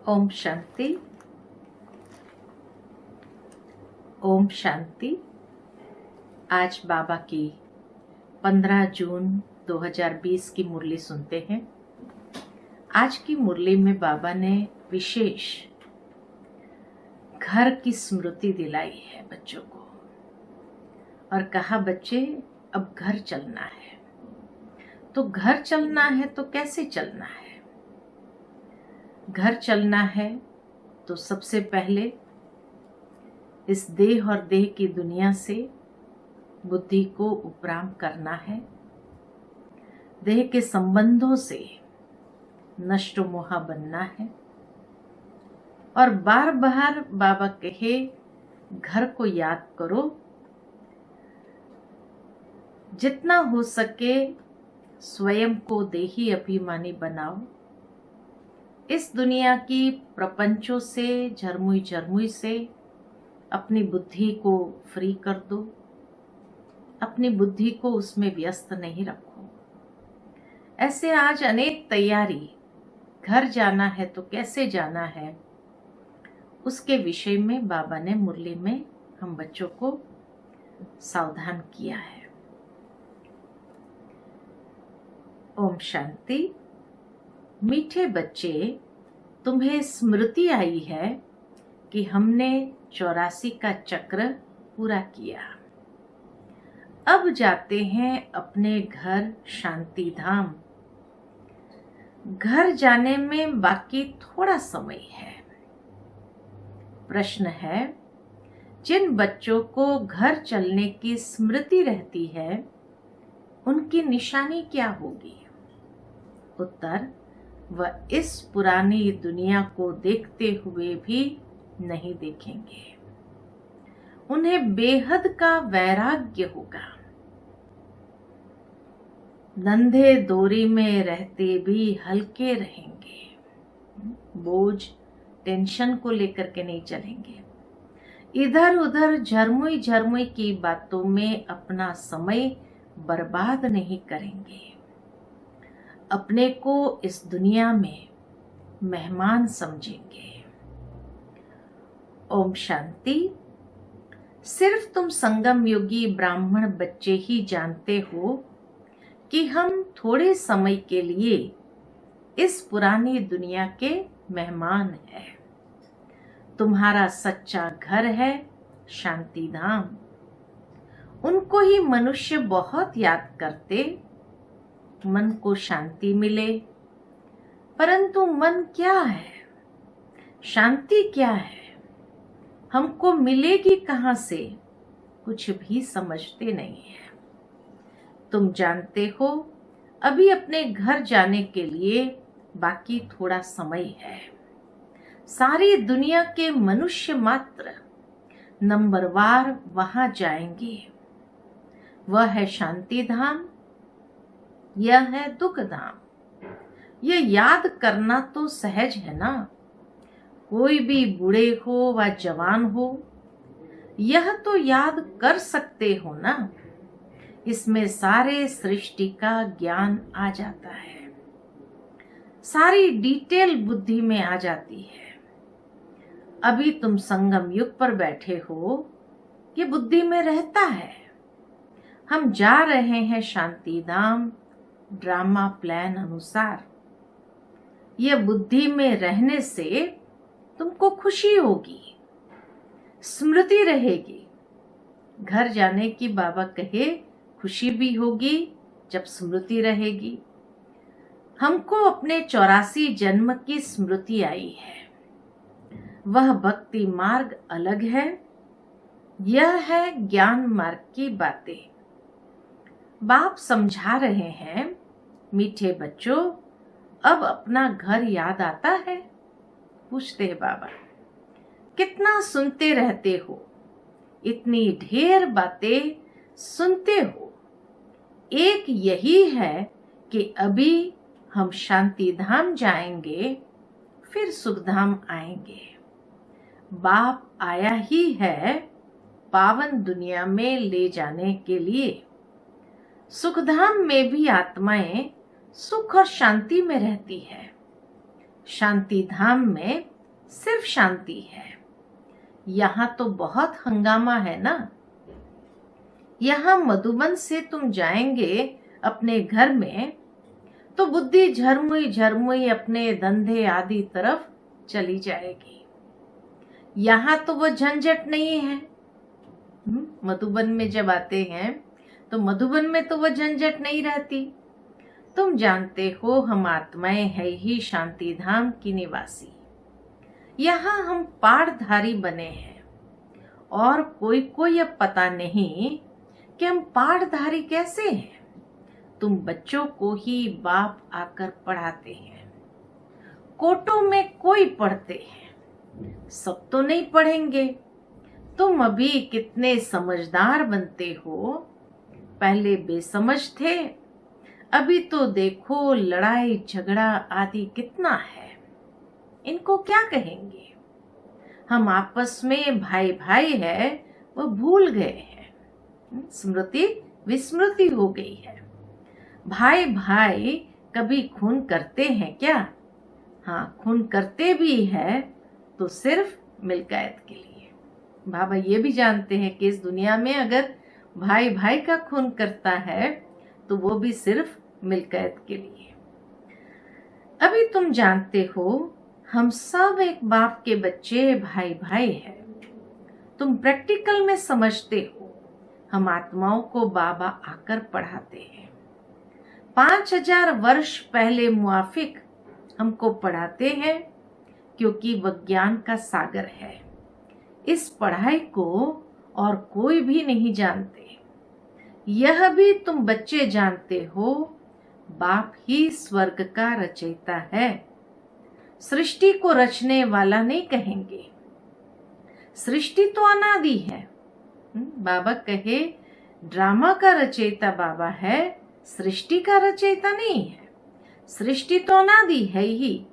ओम शांति। ओम शांति। आज बाबा की 15 जून 2020 की मुरली सुनते हैं। आज की मुरली में बाबा ने विशेष घर की स्मृति दिलाई है बच्चों को और कहा, बच्चे अब घर चलना है। तो घर चलना है तो कैसे चलना है? घर चलना है तो सबसे पहले इस देह और देह की दुनिया से बुद्धि को उपराम करना है। देह के संबंधों से नष्ट मोहा बनना है और बार बार बाबा कहे, घर को याद करो। जितना हो सके स्वयं को देही अभिमानी बनाओ। इस दुनिया की प्रपंचों से, झरमुई से अपनी बुद्धि को फ्री कर दो। अपनी बुद्धि को उसमें व्यस्त नहीं रखो। ऐसे आज अनेक तैयारी, घर जाना है तो कैसे जाना है, उसके विषय में बाबा ने मुरली में हम बच्चों को सावधान किया है। ओम शांति। मीठे बच्चे, तुम्हें स्मृति आई है कि हमने 84 का चक्र पूरा किया। अब जाते हैं अपने घर शांति धाम। घर जाने में बाकी थोड़ा समय है। प्रश्न है, जिन बच्चों को घर चलने की स्मृति रहती है उनकी निशानी क्या होगी? उत्तर, वह इस पुरानी दुनिया को देखते हुए भी नहीं देखेंगे। उन्हें बेहद का वैराग्य होगा। नंधे दोरी में रहते भी हल्के रहेंगे। बोझ, टेंशन को लेकर के नहीं चलेंगे। इधर उधर झरमुई की बातों में अपना समय बर्बाद नहीं करेंगे। अपने को इस दुनिया में मेहमान समझेंगे। ओम शांति। सिर्फ तुम संगम योगी ब्राह्मण बच्चे ही जानते हो कि हम थोड़े समय के लिए इस पुरानी दुनिया के मेहमान हैं। तुम्हारा सच्चा घर है शांति धाम। उनको ही मनुष्य बहुत याद करते, मन को शांति मिले। परंतु मन क्या है, शांति क्या है, हमको मिलेगी कहां से, कुछ भी समझते नहीं है। तुम जानते हो अभी अपने घर जाने के लिए बाकी थोड़ा समय है। सारी दुनिया के मनुष्य मात्र नंबरवार वहां जाएंगे। वह है शांति धाम, यह है दुख धाम। यह याद करना तो सहज है ना। कोई भी बूढ़े हो व जवान हो, यह तो याद कर सकते हो ना। इसमें सारे सृष्टि का ज्ञान आ जाता है। सारी डिटेल बुद्धि में आ जाती है। अभी तुम संगम युग पर बैठे हो, ये बुद्धि में रहता है। हम जा रहे हैं शांति धाम ड्रामा प्लान अनुसार। यह बुद्धि में रहने से तुमको खुशी होगी, स्मृति रहेगी। घर जाने की बाबा कहे, खुशी भी होगी जब स्मृति रहेगी। हमको अपने 84 जन्म की स्मृति आई है। वह भक्ति मार्ग अलग है, यह है ज्ञान मार्ग की बातें। बाप समझा रहे हैं, मीठे बच्चों, अब अपना घर याद आता है? पूछते हैं बाबा। कितना सुनते रहते हो, इतनी ढेर बातें सुनते हो। एक यही है कि अभी हम शांति धाम जाएंगे, फिर सुख धाम आएंगे। बाप आया ही है पावन दुनिया में ले जाने के लिए। सुखधाम में भी आत्माएं सुख और शांति में रहती है। शांति धाम में सिर्फ शांति है। यहाँ तो बहुत हंगामा है ना। यहाँ मधुबन से तुम जाएंगे अपने घर में तो बुद्धि झरमुई झरमुई अपने धंधे आदि तरफ चली जाएगी। यहाँ तो वो झंझट नहीं है। मधुबन में जब आते हैं तो मधुबन में तो वो झंझट नहीं रहती। तुम जानते हो हम आत्माएं है ही शांति धाम की निवासी। यहाँ हम पाठधारी बने हैं और कोई कोई अब पता नहीं कि हम पाठधारी कैसे हैं। तुम बच्चों को ही बाप आकर पढ़ाते हैं। कोटों में कोई पढ़ते हैं, सब तो नहीं पढ़ेंगे। तुम अभी कितने समझदार बनते हो। पहले बेसमझ थे, अभी तो देखो लड़ाई झगड़ा आदि कितना है। इनको क्या कहेंगे। हम आपस में भाई भाई है वो भूल गए हैं। स्मृति विस्मृति हो गई है। भाई भाई कभी खून करते हैं क्या? हाँ, खून करते भी है तो सिर्फ मिलकियत के लिए। बाबा ये भी जानते हैं कि इस दुनिया में अगर भाई भाई का खून करता है तो वो भी सिर्फ मिलकियत के लिए। अभी तुम जानते हो हम सब एक बाप के बच्चे भाई भाई हैं। तुम प्रैक्टिकल में समझते हो। हम आत्माओं को बाबा आकर पढ़ाते हैं। 5000 वर्ष पहले मुआफिक हमको पढ़ाते हैं क्योंकि विज्ञान का सागर है। इस पढ़ाई को और कोई भी नहीं जानते। यह भी तुम बच्चे जानते हो, बाप ही स्वर्ग का रचयिता है। सृष्टि को रचने वाला नहीं कहेंगे। सृष्टि तो अनादि है। बाबा कहे ड्रामा का रचयिता बाबा है, सृष्टि का रचयिता नहीं है। सृष्टि तो अनादि है ही।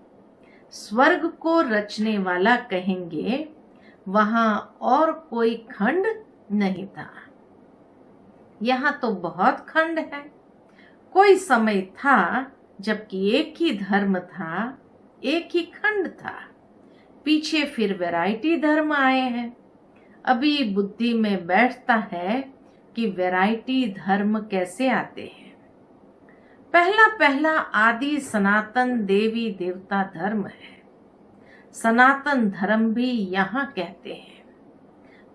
स्वर्ग को रचने वाला कहेंगे, वहां और कोई खंड नहीं था। यहाँ तो बहुत खंड है। कोई समय था जबकि एक ही धर्म था, एक ही खंड था। पीछे फिर वैरायटी धर्म आए हैं। अभी बुद्धि में बैठता है कि वैरायटी धर्म कैसे आते हैं। पहला पहला आदि सनातन देवी देवता धर्म है। सनातन धर्म भी यहाँ कहते हैं,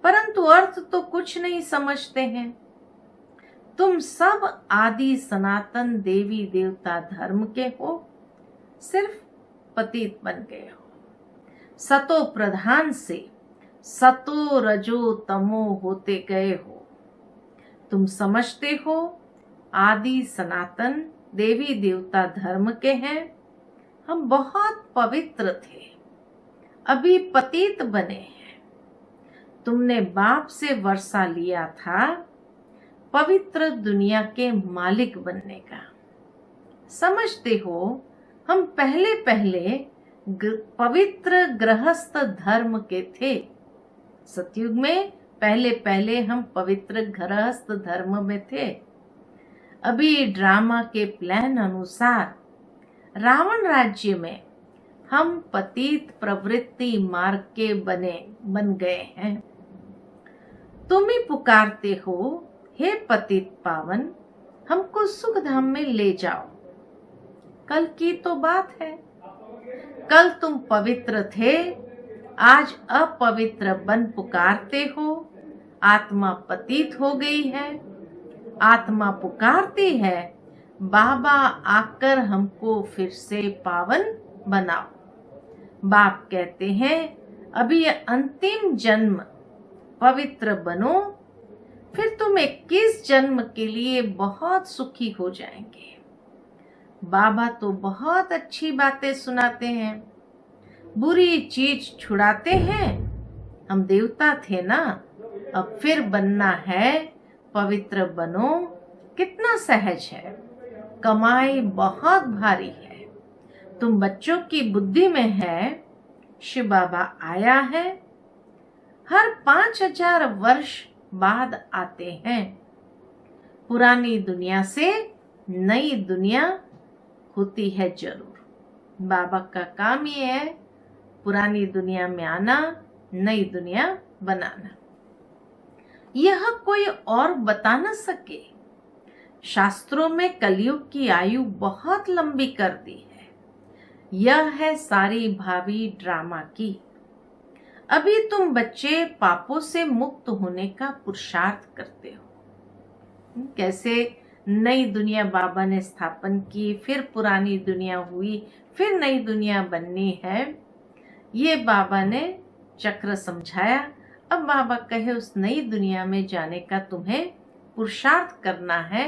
परंतु अर्थ तो कुछ नहीं समझते हैं। तुम सब आदि सनातन देवी देवता धर्म के हो, सिर्फ पतित बन गए हो। सतो प्रधान से सतो रजो तमो होते गए हो। तुम समझते हो आदि सनातन देवी देवता धर्म के हैं। हम बहुत पवित्र थे, अभी पतित बने हैं। तुमने बाप से वर्षा लिया था पवित्र दुनिया के मालिक बनने का। समझते हो हम पहले पहले पवित्र गृहस्थ धर्म के थे। सतयुग में पहले पहले हम पवित्र गृहस्थ धर्म में थे। अभी ड्रामा के प्लान अनुसार रावण राज्य में हम पतित प्रवृत्ति मार्ग के बन गए हैं। तुम ही पुकारते हो, हे पतित पावन, हमको सुख धाम में ले जाओ। कल की तो बात है। कल तुम पवित्र थे, आज अपवित्र बन पुकारते हो। आत्मा पतित हो गई है। आत्मा पुकारती है, बाबा आकर हमको फिर से पावन बनाओ। बाप कहते हैं अभी ये अंतिम जन्म पवित्र बनो, फिर तुम 21 जन्म के लिए बहुत सुखी हो जाएंगे। बाबा तो बहुत अच्छी बातें सुनाते हैं, बुरी चीज छुड़ाते हैं। हम देवता थे ना, अब फिर बनना है, पवित्र बनो। कितना सहज है, कमाई बहुत भारी है। तुम बच्चों की बुद्धि में है, शिव बाबा आया है। हर 5000 वर्ष बाद आते हैं। पुरानी दुनिया से नई दुनिया होती है जरूर। बाबा का काम ये है पुरानी दुनिया में आना, नई दुनिया बनाना। यह कोई और बता न सके। शास्त्रों में कलयुग की आयु बहुत लंबी कर दी है। यह है सारी भावी ड्रामा की। अभी तुम बच्चे पापों से मुक्त होने का पुरुषार्थ करते हो। कैसे नई दुनिया बाबा ने स्थापन की, फिर पुरानी दुनिया हुई, फिर नई दुनिया बननी है, ये बाबा ने चक्र समझाया। अब बाबा कहे उस नई दुनिया में जाने का तुम्हें पुरुषार्थ करना है,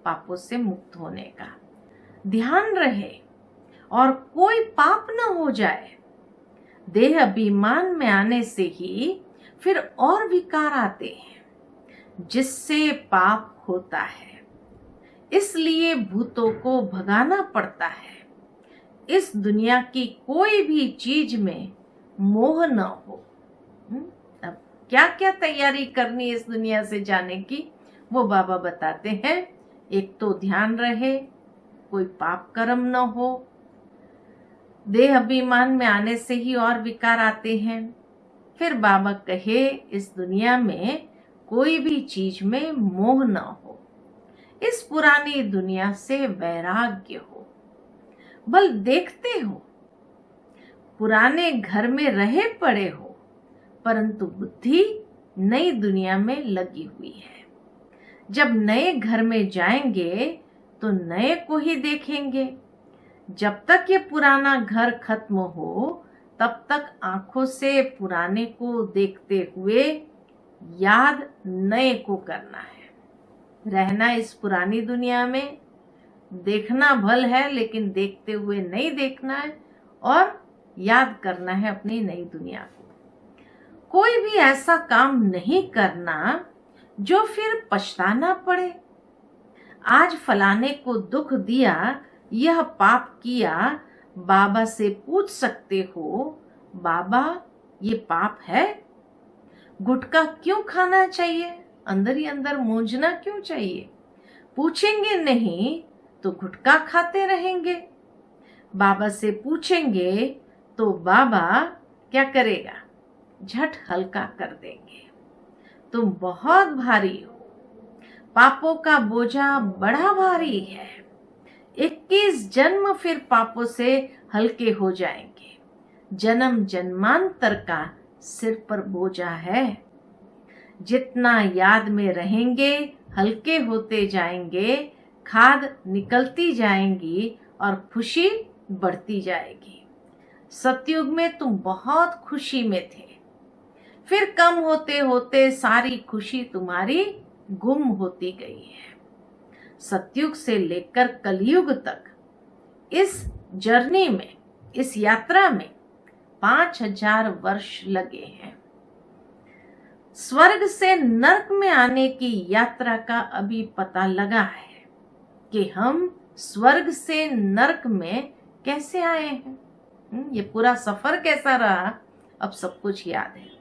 पापों से मुक्त होने का। ध्यान रहे और कोई पाप न हो जाए। देह अभिमान में आने से ही फिर और विकार आते हैं, जिससे पाप होता है। इसलिए भूतों को भगाना पड़ता है। इस दुनिया की कोई भी चीज में मोह न हो। अब क्या क्या तैयारी करनी इस दुनिया से जाने की, वो बाबा बताते हैं। एक तो ध्यान रहे, कोई पाप कर्म न हो। देह अभिमान में आने से ही और विकार आते हैं। फिर बाबा कहे इस दुनिया में कोई भी चीज में मोह न हो। इस पुरानी दुनिया से वैराग्य हो। बल देखते हो, पुराने घर में रहे पड़े हो, परंतु बुद्धि नई दुनिया में लगी हुई है। जब नए घर में जाएंगे तो नए को ही देखेंगे। जब तक ये पुराना घर खत्म हो, तब तक आंखों से पुराने को देखते हुए याद नए को करना है। रहना इस पुरानी दुनिया में, देखना भल है, लेकिन देखते हुए नहीं देखना है और याद करना है अपनी नई दुनिया को। कोई भी ऐसा काम नहीं करना जो फिर पछताना पड़े। आज फलाने को दुख दिया, यह पाप किया, बाबा से पूछ सकते हो, बाबा ये पाप है? गुटखा क्यों खाना चाहिए? अंदर ही अंदर मूंझना क्यों चाहिए? पूछेंगे नहीं तो गुटखा खाते रहेंगे। बाबा से पूछेंगे तो बाबा क्या करेगा? झट हल्का कर देंगे। तुम बहुत भारी हो, पापों का बोझा बड़ा भारी है। 21 जन्म फिर पापों से हल्के हो जाएंगे। जन्म जन्मांतर का सिर पर बोझा है। जितना याद में रहेंगे, हल्के होते जाएंगे, खाद निकलती जाएंगी और खुशी बढ़ती जाएगी। सतयुग में तुम बहुत खुशी में थे, फिर कम होते होते सारी खुशी तुम्हारी गुम होती गई है। सतयुग से लेकर कलयुग तक इस जर्नी में, इस यात्रा में 5000 वर्ष लगे हैं। स्वर्ग से नरक में आने की यात्रा का अभी पता लगा है कि हम स्वर्ग से नरक में कैसे आए हैं। ये पूरा सफर कैसा रहा, अब सब कुछ याद है।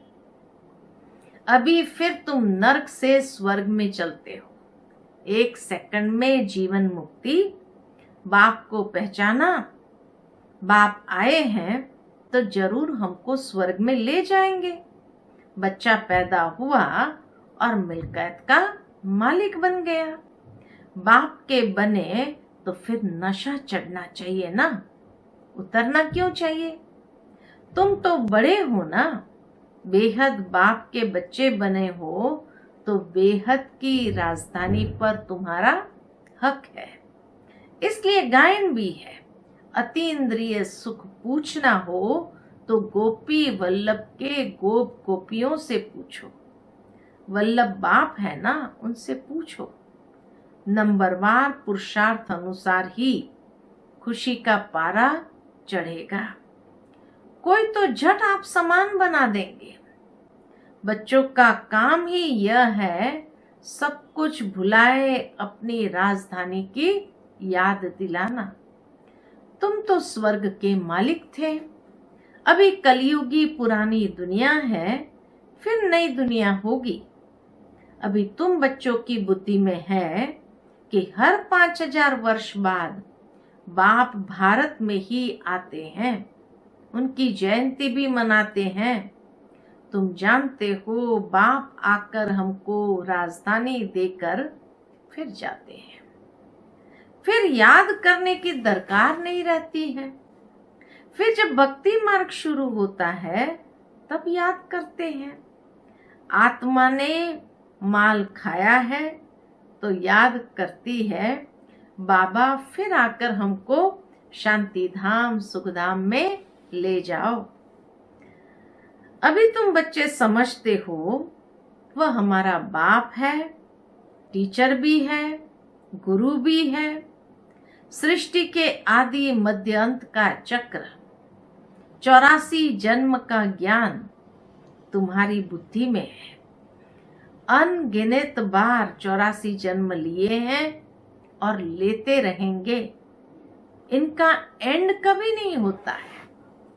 अभी फिर तुम नरक से स्वर्ग में चलते हो। 1 सेकंड में जीवन मुक्ति। बाप को पहचाना, बाप आए हैं तो जरूर हमको स्वर्ग में ले जाएंगे। बच्चा पैदा हुआ और मिल्कियत का मालिक बन गया। बाप के बने तो फिर नशा चढ़ना चाहिए ना, उतरना क्यों चाहिए? तुम तो बड़े हो ना, बेहद बाप के बच्चे बने हो तो बेहद की राजधानी पर तुम्हारा हक है। इसलिए गायन भी है, अति इंद्रिय सुख पूछना हो तो गोपी वल्लभ के गोप गोपियों से पूछो। वल्लभ बाप है ना, उनसे पूछो। नंबरवार पुरुषार्थ अनुसार ही खुशी का पारा चढ़ेगा। कोई तो झट आप समान बना देंगे। बच्चों का काम ही यह है, सब कुछ भुलाए अपनी राजधानी की याद दिलाना। तुम तो स्वर्ग के मालिक थे। अभी कलयुगी पुरानी दुनिया है, फिर नई दुनिया होगी। अभी तुम बच्चों की बुद्धि में है कि हर 5000 वर्ष बाद बाप भारत में ही आते हैं। उनकी जयंती भी मनाते हैं। तुम जानते हो बाप आकर हमको राजधानी देकर फिर जाते हैं, फिर याद करने की दरकार नहीं रहती है। फिर जब भक्ति मार्ग शुरू होता है तब याद करते हैं। आत्मा ने माल खाया है तो याद करती है, बाबा फिर आकर हमको शांति धाम सुखधाम में ले जाओ। अभी तुम बच्चे समझते हो वह हमारा बाप है, टीचर भी है, गुरु भी है। सृष्टि के आदि मध्य अंत का चक्र, 84 जन्म का ज्ञान तुम्हारी बुद्धि में है। अनगिनत बार 84 जन्म लिए हैं और लेते रहेंगे। इनका एंड कभी नहीं होता है,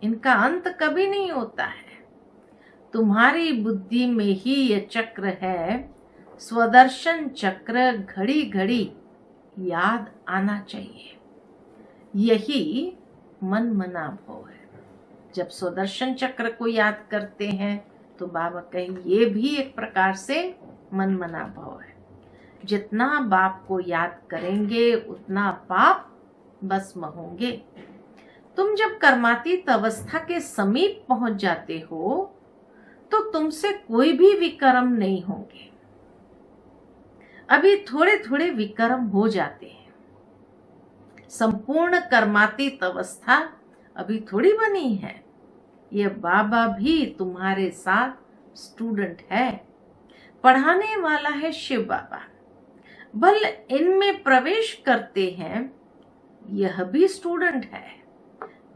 इनका अंत कभी नहीं होता है। तुम्हारी बुद्धि में ही यह चक्र है, स्वदर्शन चक्र घड़ी घड़ी याद आना चाहिए। यही मन मना भाव है। जब स्वदर्शन चक्र को याद करते हैं तो बाबा कहे ये भी एक प्रकार से मन मना भाव है। जितना बाप को याद करेंगे उतना पाप भस्म होंगे। तुम जब कर्मातीत अवस्था के समीप पहुंच जाते हो तो तुमसे कोई भी विकर्म नहीं होंगे। अभी थोड़े थोड़े विकर्म हो जाते हैं। संपूर्ण कर्मातीत अवस्था अभी थोड़ी बनी है। ये बाबा भी तुम्हारे साथ स्टूडेंट है, पढ़ाने वाला है शिव बाबा। भल इनमें प्रवेश करते हैं, यह भी स्टूडेंट है।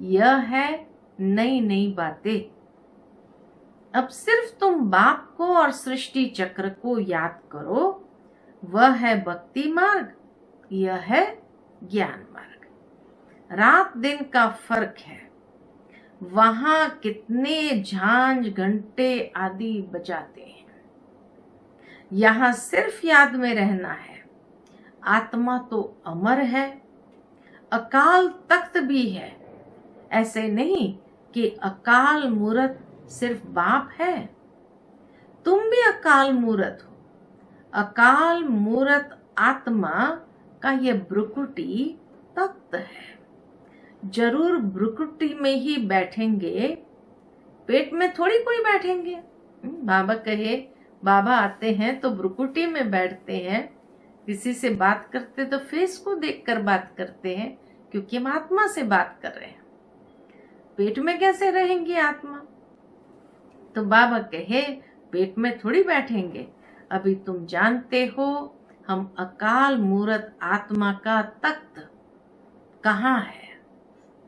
यह है नई नई बातें। अब सिर्फ तुम बाप को और सृष्टि चक्र को याद करो। वह है भक्ति मार्ग, यह है ज्ञान मार्ग। रात दिन का फर्क है। वहां कितने झांझ घंटे आदि बजाते हैं, यहां सिर्फ याद में रहना है। आत्मा तो अमर है, अकाल तख्त भी है। ऐसे नहीं कि अकाल मूरत सिर्फ बाप है, तुम भी अकाल मूरत हो। अकाल मूरत आत्मा का ये भ्रुकुटी तख्त है। जरूर भ्रुकुटी में ही बैठेंगे, पेट में थोड़ी कोई बैठेंगे। बाबा कहे, बाबा आते हैं तो भ्रुकुटी में बैठते हैं। किसी से बात करते तो फेस को देखकर बात करते हैं, क्योंकि हम आत्मा से बात कर रहे हैं। पेट में कैसे रहेंगे आत्मा? तो बाबा कहे पेट में थोड़ी बैठेंगे। अभी तुम जानते हो हम अकाल मूरत आत्मा का तख्त कहाँ है।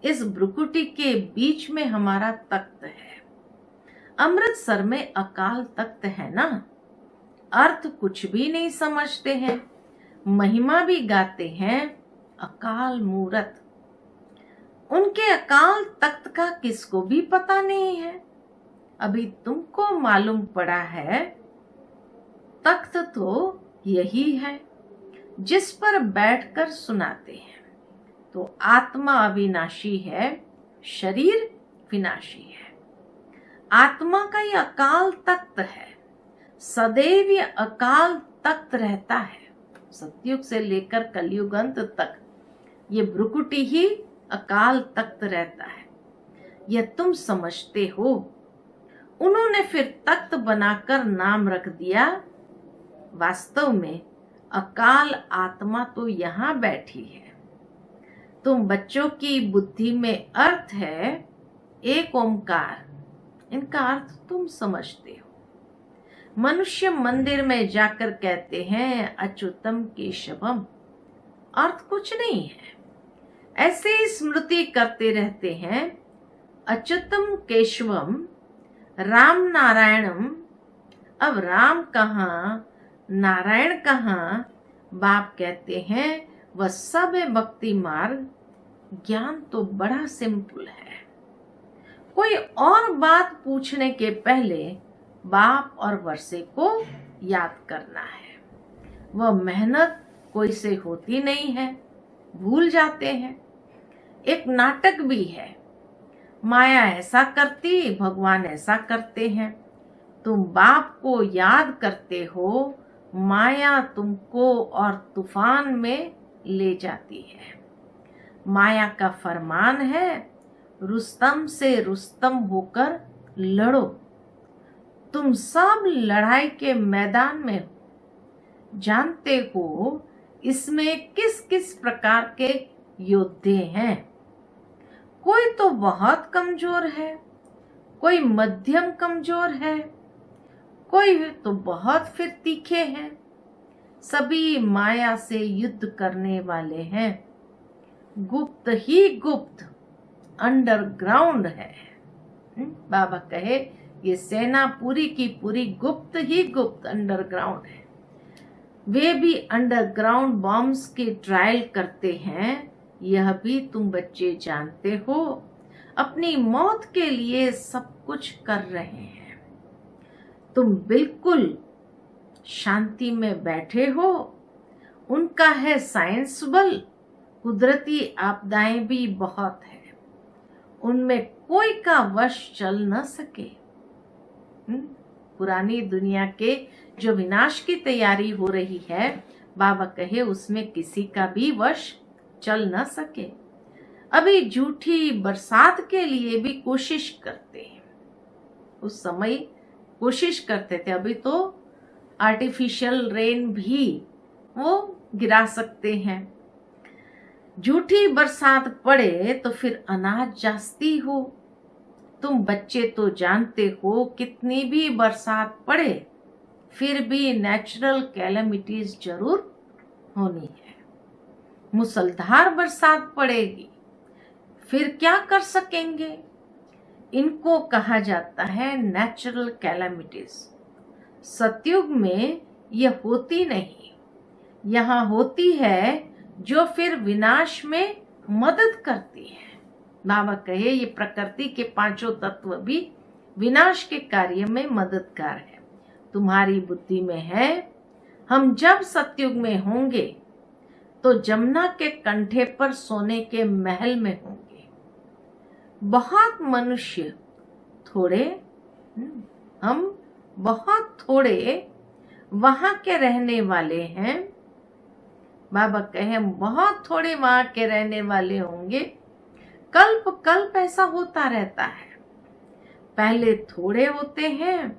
इस भ्रुकुटी के बीच में हमारा तख्त है। अमृतसर में अकाल तख्त है ना। अर्थ कुछ भी नहीं समझते हैं, महिमा भी गाते हैं अकाल मूरत। उनके अकाल तख्त का किसको भी पता नहीं है। अभी तुमको मालूम पड़ा है तख्त तो यही है जिस पर बैठकर सुनाते हैं। तो आत्मा अविनाशी है, शरीर विनाशी है। आत्मा का ये अकाल तख्त है, सदैव ये अकाल तख्त रहता है। सतयुग से लेकर कलयुग अंत तक ये भ्रुकुटी ही अकाल तख्त रहता है। यह तुम समझते हो। उन्होंने फिर तख्त बनाकर नाम रख दिया। वास्तव में अकाल आत्मा तो यहाँ बैठी है। तुम बच्चों की बुद्धि में अर्थ है एक ओमकार। इनका अर्थ तुम समझते हो। मनुष्य मंदिर में जाकर कहते हैं अच्युतम केशवम। अर्थ कुछ नहीं है, ऐसे ही स्मृति करते रहते हैं अच्युतम केशवम राम नारायणम। अब राम कहाँ, नारायण कहाँ? बाप कहते हैं वह सब है भक्ति मार्ग। ज्ञान तो बड़ा सिंपल है। कोई और बात पूछने के पहले बाप और वर्षे को याद करना है। वह मेहनत कोई से होती नहीं है, भूल जाते हैं। एक नाटक भी है। माया ऐसा करती, भगवान ऐसा करते हैं। तुम बाप को याद करते हो, माया तुमको और तूफान में ले जाती है। माया का फरमान है, रुस्तम से रुस्तम होकर लड़ो। तुम सब लड़ाई के मैदान में हो, जानते हो इसमें किस किस प्रकार के योद्धे हैं। कोई तो बहुत कमजोर है, कोई मध्यम कमजोर है, कोई तो बहुत फिर तीखे हैं। सभी माया से युद्ध करने वाले हैं। गुप्त ही गुप्त अंडरग्राउंड है। बाबा कहे ये सेना पूरी की पूरी गुप्त ही गुप्त अंडरग्राउंड है। वे भी अंडरग्राउंड बॉम्ब्स की ट्रायल करते हैं, यह भी तुम बच्चे जानते हो। अपनी मौत के लिए सब कुछ कर रहे हैं। तुम बिल्कुल शांति में बैठे हो। उनका है साइंस बल, कुदरती आपदाएं भी बहुत है, उनमें कोई का वश चल न सके। पुरानी दुनिया के जो विनाश की तैयारी हो रही है, बाबा कहे उसमें किसी का भी वश चल न सके। अभी झूठी बरसात के लिए भी कोशिश करते हैं। उस समय कोशिश करते थे, अभी तो आर्टिफिशियल रेन भी वो गिरा सकते हैं। झूठी बरसात पड़े तो फिर अनाज जास्ती हो। तुम बच्चे तो जानते हो कितनी भी बरसात पड़े फिर भी नेचुरल कैलेमिटीज जरूर होनी है। मुसलधार बरसात पड़ेगी, फिर क्या कर सकेंगे? इनको कहा जाता है नेचुरल कैलेमिटीज। सतयुग में यह होती नहीं, यहाँ होती है जो फिर विनाश में मदद करती है। बाबा कहे ये प्रकृति के पांचों तत्व भी विनाश के कार्य में मददगार है। तुम्हारी बुद्धि में है, हम जब सतयुग में होंगे तो जमुना के कंठे पर सोने के महल में होंगे। बहुत मनुष्य थोड़े, हम बहुत थोड़े वहां के रहने वाले हैं। बाबा कहे हम बहुत थोड़े वहां के रहने वाले होंगे। कल्प कल्प ऐसा होता रहता है। पहले थोड़े होते हैं,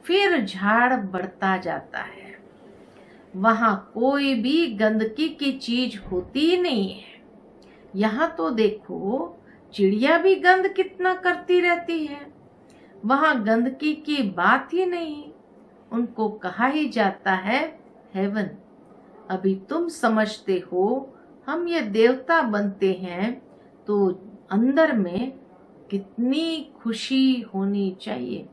फिर झाड़ बढ़ता जाता है। वहां कोई भी गंदगी की चीज होती ही नहीं है। यहाँ तो देखो चिड़िया भी गंद कितना करती रहती है, वहां गंदगी की बात ही नहीं। उनको कहा ही जाता है हेवन। अभी तुम समझते हो हम ये देवता बनते हैं तो अंदर में कितनी खुशी होनी चाहिए।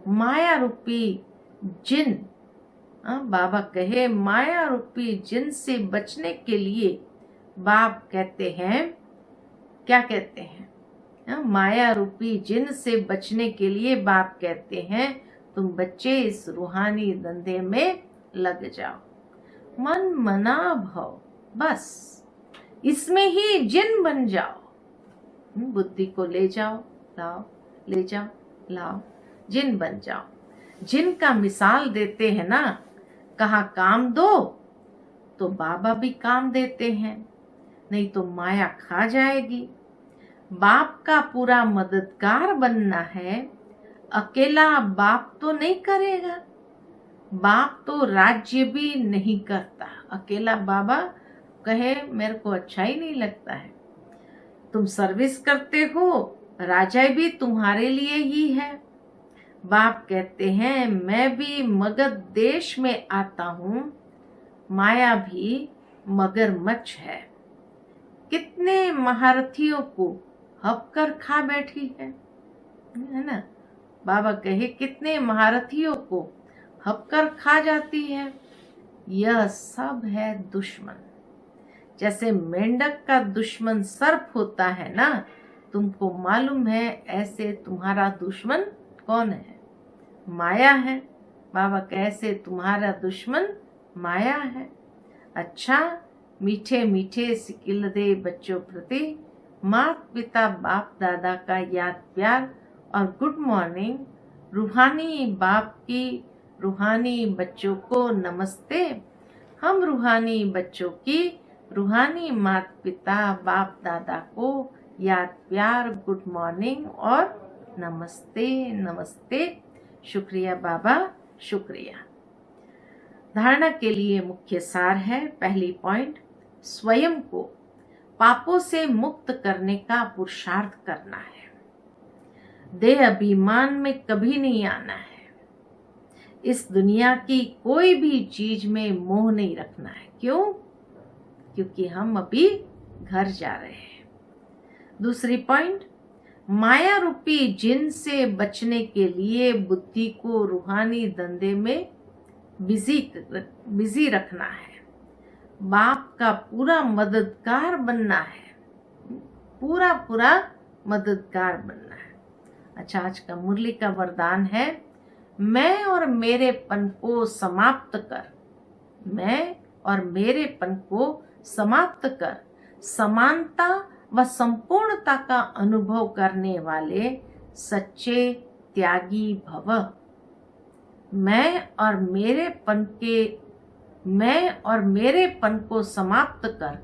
माया रूपी जिन, बाबा कहे माया रूपी जिन से बचने के लिए बाप कहते हैं, क्या कहते हैं? माया रूपी जिन से बचने के लिए बाप कहते हैं तुम बच्चे इस रूहानी धंधे में लग जाओ। मन मना भव, बस इसमें ही जिन बन जाओ। बुद्धि को ले जाओ, लाओ, ले जाओ, लाओ, जिन बन जाओ। जिन का मिसाल देते हैं ना, कहा काम दो तो बाबा भी काम देते हैं, नहीं तो माया खा जाएगी। बाप का पूरा मददगार बनना है। अकेला बाप तो नहीं करेगा, बाप तो राज्य भी नहीं करता। अकेला बाबा कहे मेरे को अच्छा ही नहीं लगता है। तुम सर्विस करते हो, राजा भी तुम्हारे लिए ही है। बाप कहते हैं मैं भी मगध देश में आता हूँ, माया भी मगरमच्छ है। कितने महारथियों को हप कर खा बैठी है ना। बाबा कहे कितने महारथियों को हप कर खा जाती है। यह सब है दुश्मन। जैसे मेंढक का दुश्मन सर्प होता है ना, तुमको मालूम है, ऐसे तुम्हारा दुश्मन कौन है? माया है। बाबा कैसे तुम्हारा दुश्मन माया है। अच्छा, मीठे मीठे सिकिल दे बच्चों प्रति माता पिता बाप दादा का याद प्यार और गुड मॉर्निंग। रूहानी बाप की रूहानी बच्चों को नमस्ते। हम रूहानी बच्चों की रूहानी माता पिता बाप दादा को याद प्यार गुड मॉर्निंग और नमस्ते नमस्ते। शुक्रिया बाबा, शुक्रिया। धारणा के लिए मुख्य सार है, पहली पॉइंट, स्वयं को पापों से मुक्त करने का पुरुषार्थ करना है। देह अभिमान में कभी नहीं आना है। इस दुनिया की कोई भी चीज में मोह नहीं रखना है। क्यों? क्योंकि हम अभी घर जा रहे हैं। दूसरी पॉइंट, माया रूपी जिन से बचने के लिए बुद्धि को रूहानी धंधे में बिजी रखना है। बाप का पूरा मददगार बनना है, पूरा मददगार बनना है। अच्छा, आज का मुरली का वरदान है, मैं और मेरेपन को समाप्त कर, मैं और मेरेपन को समाप्त कर समानता व संपूर्णता का अनुभव करने वाले सच्चे त्यागी भव। मैं और मेरेपन को समाप्त कर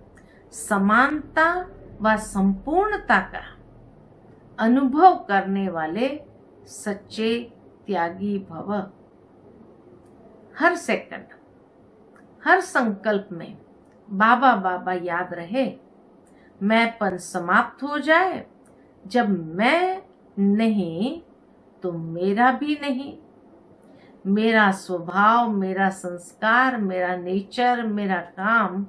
समानता व संपूर्णता का अनुभव करने वाले सच्चे त्यागी भव। हर सेकंड, हर संकल्प में बाबा बाबा याद रहे। मैंपन समाप्त हो जाए। जब मैं नहीं तो मेरा भी नहीं। मेरा स्वभाव, मेरा संस्कार, मेरा नेचर, मेरा काम,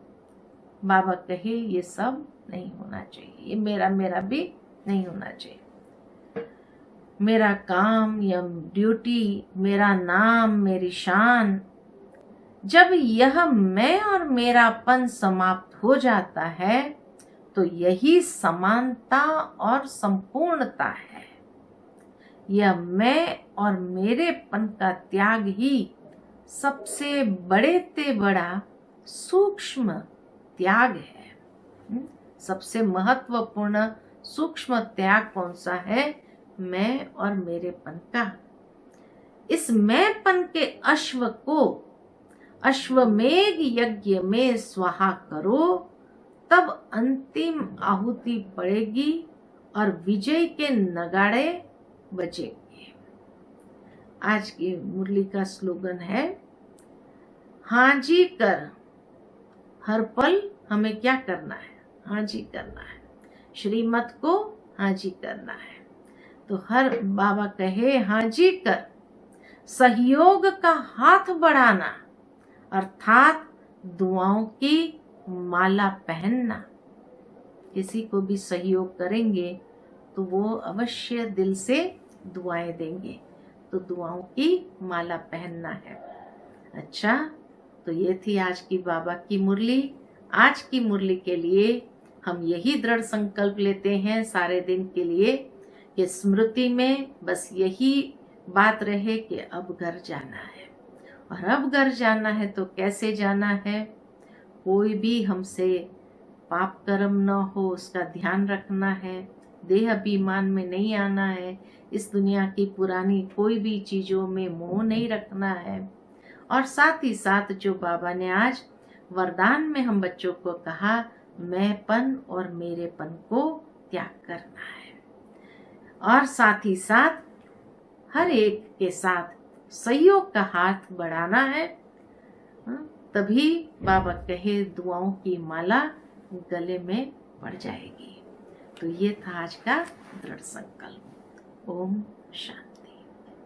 बाबा कहे ये सब नहीं होना चाहिए। ये मेरा भी नहीं होना चाहिए। मेरा काम या ड्यूटी, मेरा नाम, मेरी शान, जब यह मैं और मेरापन समाप्त हो जाता है तो यही समानता और संपूर्णता है। यह मैं और मेरेपन का त्याग ही सबसे बड़े ते बड़ा सूक्ष्म त्याग है। सबसे महत्वपूर्ण सूक्ष्म त्याग कौन सा है? मैं और मेरेपन का। इस मैंपन के अश्व को अश्वमेघ यज्ञ में स्वाहा करो, तब अंतिम आहुति पड़ेगी और विजय के नगाड़े बजेंगे। आज की मुरली का स्लोगन है, हाँ जी कर। हर पल हमें क्या करना है? हाँ जी करना है। श्रीमत को हाँ जी करना है। तो हर बाबा कहे हाँ जी कर। सहयोग का हाथ बढ़ाना अर्थात दुआओं की माला पहनना। किसी को भी सहयोग करेंगे तो वो अवश्य दिल से दुआएं देंगे, तो दुआओं की माला पहनना है। अच्छा, तो ये थी आज की बाबा की मुरली। आज की मुरली के लिए हम यही दृढ़ संकल्प लेते हैं सारे दिन के लिए कि स्मृति में बस यही बात रहे कि अब घर जाना है। और अब घर जाना है तो कैसे जाना है? कोई भी हमसे पाप कर्म न हो, उसका ध्यान रखना है। देह अभिमान में नहीं आना है। इस दुनिया की पुरानी कोई भी चीजों में मोह नहीं रखना है। और साथ ही साथ जो बाबा ने आज वरदान में हम बच्चों को कहा, मैंपन और मेरेपन को त्याग करना है। और साथ ही साथ हर एक के साथ सहयोग का हाथ बढ़ाना है। तभी बाबा कहे दुआओं की माला गले में पड़ जाएगी। तो ये था आज का दृढ़ संकल्प। ओम शांति।